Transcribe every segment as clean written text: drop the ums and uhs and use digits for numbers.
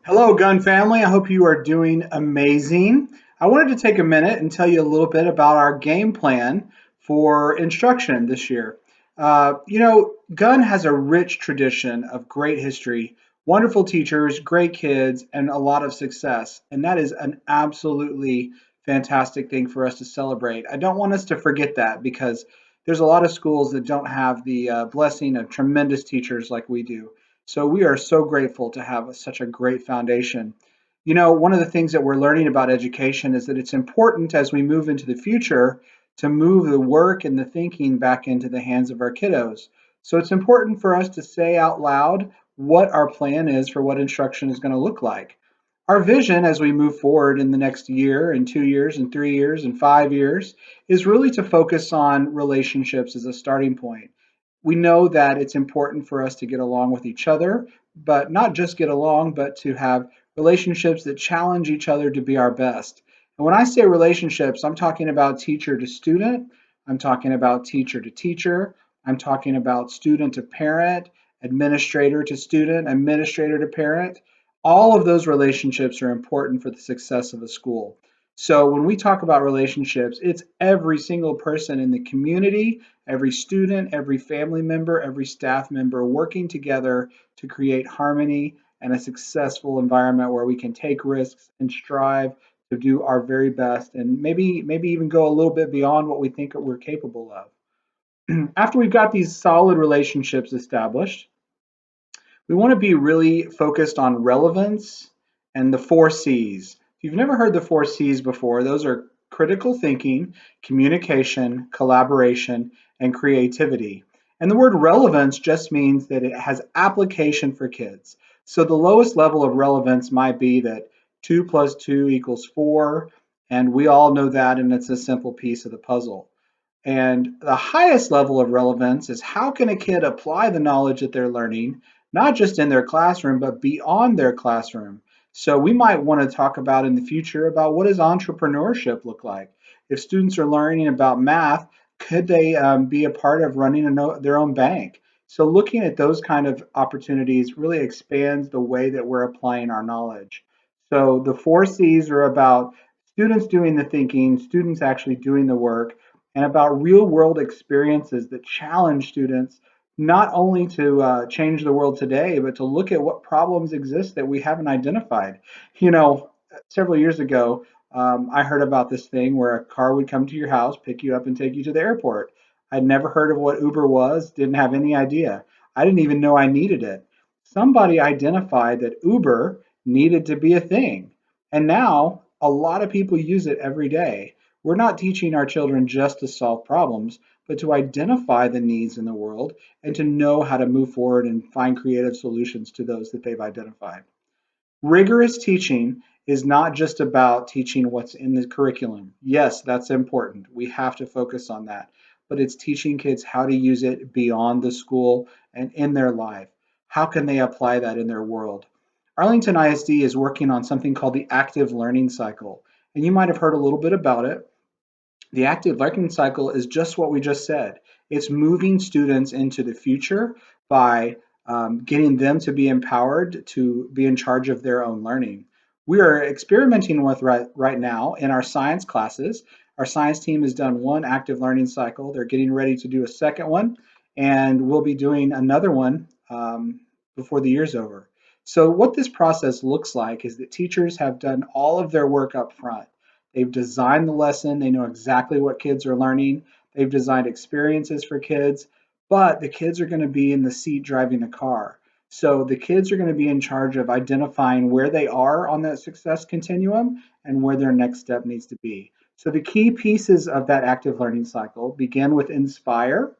Hello, Gunn family. I hope you are doing amazing. I wanted to take a minute and tell you a little bit about our game plan for instruction this year. Gunn has a rich tradition of great history, wonderful teachers, great kids, and a lot of success. And that is an absolutely fantastic thing for us to celebrate. I don't want us to forget that because there's a lot of schools that don't have the blessing of tremendous teachers like we do. So we are so grateful to have such a great foundation. One of the things that we're learning about education is that it's important as we move into the future to move the work and the thinking back into the hands of our kiddos. So it's important for us to say out loud what our plan is for what instruction is going to look like. Our vision as we move forward in the next year and 2 years and 3 years and 5 years is really to focus on relationships as a starting point. We know that it's important for us to get along with each other, but not just get along, but to have relationships that challenge each other to be our best. And when I say relationships, I'm talking about teacher to student, I'm talking about teacher to teacher, I'm talking about student to parent, administrator to student, administrator to parent. All of those relationships are important for the success of a school. So when we talk about relationships, it's every single person in the community, every student, every family member, every staff member working together to create harmony and a successful environment where we can take risks and strive to do our very best and maybe even go a little bit beyond what we think we're capable of. After we've got these solid relationships established, we want to be really focused on relevance and the four C's. If you've never heard the four C's before, those are critical thinking, communication, collaboration, and creativity. And the word relevance just means that it has application for kids. So the lowest level of relevance might be that 2 plus 2 equals 4, and we all know that, and it's a simple piece of the puzzle. And the highest level of relevance is how can a kid apply the knowledge that they're learning, not just in their classroom, but beyond their classroom. So we might want to talk about in the future about what does entrepreneurship look like? If students are learning about math, could they be a part of running their own bank? So looking at those kind of opportunities really expands the way that we're applying our knowledge. So the four C's are about students doing the thinking, students actually doing the work, and about real world experiences that challenge students not only to change the world today, but to look at what problems exist that we haven't identified. You know, Several years ago, I heard about this thing where a car would come to your house, pick you up, and take you to the airport. I'd never heard of what Uber was, didn't have any idea. I didn't even know I needed it. Somebody identified that Uber needed to be a thing. And now a lot of people use it every day. We're not teaching our children just to solve problems, but to identify the needs in the world and to know how to move forward and find creative solutions to those that they've identified. Rigorous teaching is not just about teaching what's in the curriculum. Yes, that's important. We have to focus on that. But it's teaching kids how to use it beyond the school and in their life. How can they apply that in their world? Arlington ISD is working on something called the active learning cycle. And you might have heard a little bit about it. The active learning cycle is just what we just said. It's moving students into the future by getting them to be empowered to be in charge of their own learning. We are experimenting with right now in our science classes. Our science team has done one active learning cycle. They're getting ready to do a second one, and we'll be doing another one before the year's over. So, what this process looks like is that teachers have done all of their work up front. They've designed the lesson, they know exactly what kids are learning, they've designed experiences for kids, but the kids are going to be in the seat driving the car. So the kids are going to be in charge of identifying where they are on that success continuum and where their next step needs to be. So the key pieces of that active learning cycle begin with inspire,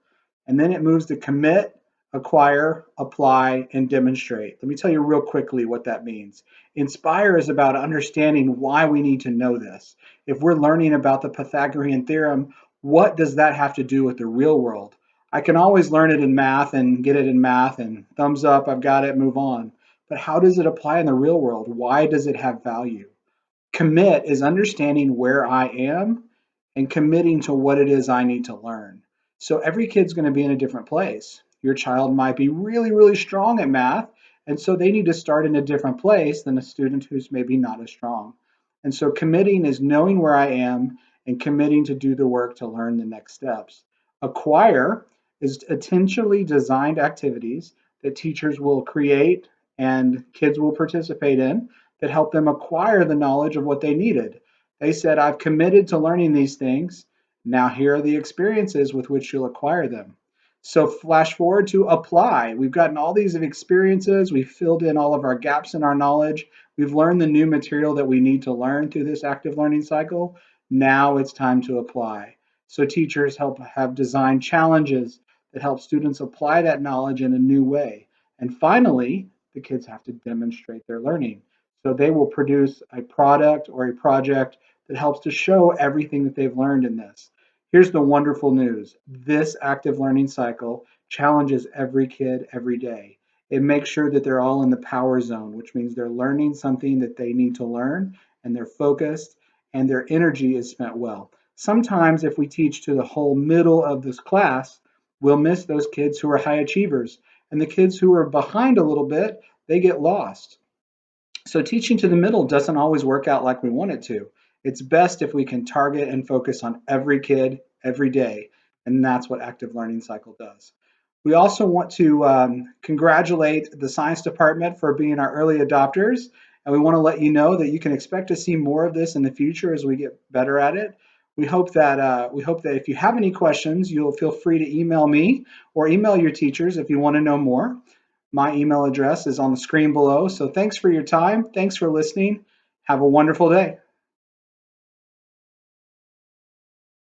and then it moves to commit, acquire, apply, and demonstrate. Let me tell you real quickly what that means. Inspire is about understanding why we need to know this. If we're learning about the Pythagorean theorem, what does that have to do with the real world? I can always learn it in math and get it in math and thumbs up, I've got it, move on. But how does it apply in the real world? Why does it have value? Commit is understanding where I am and committing to what it is I need to learn. So every kid's going to be in a different place. Your child might be really, really strong at math, And so they need to start in a different place than a student who's maybe not as strong. And so committing is knowing where I am and committing to do the work to learn the next steps. Acquire is intentionally designed activities that teachers will create and kids will participate in that help them acquire the knowledge of what they needed. They said, I've committed to learning these things. Now, here are the experiences with which you'll acquire them. So, flash forward to apply. We've gotten all these experiences. We've filled in all of our gaps in our knowledge. We've learned the new material that we need to learn through this active learning cycle. Now it's time to apply. So, teachers have designed challenges that help students apply that knowledge in a new way. And finally, the kids have to demonstrate their learning. So they will produce a product or a project that helps to show everything that they've learned in this. Here's the wonderful news. This active learning cycle challenges every kid every day. It makes sure that they're all in the power zone, which means they're learning something that they need to learn and they're focused and their energy is spent well. Sometimes, if we teach to the whole middle of this class, we'll miss those kids who are high achievers. And the kids who are behind a little bit, they get lost. So teaching to the middle doesn't always work out like we want it to. It's best if we can target and focus on every kid every day. And that's what active learning cycle does. We also want to congratulate the science department for being our early adopters. And we want to let you know that you can expect to see more of this in the future as we get better at it. We hope that if you have any questions, you'll feel free to email me or email your teachers if you want to know more. My email address is on the screen below. So thanks for your time. Thanks for listening. Have a wonderful day.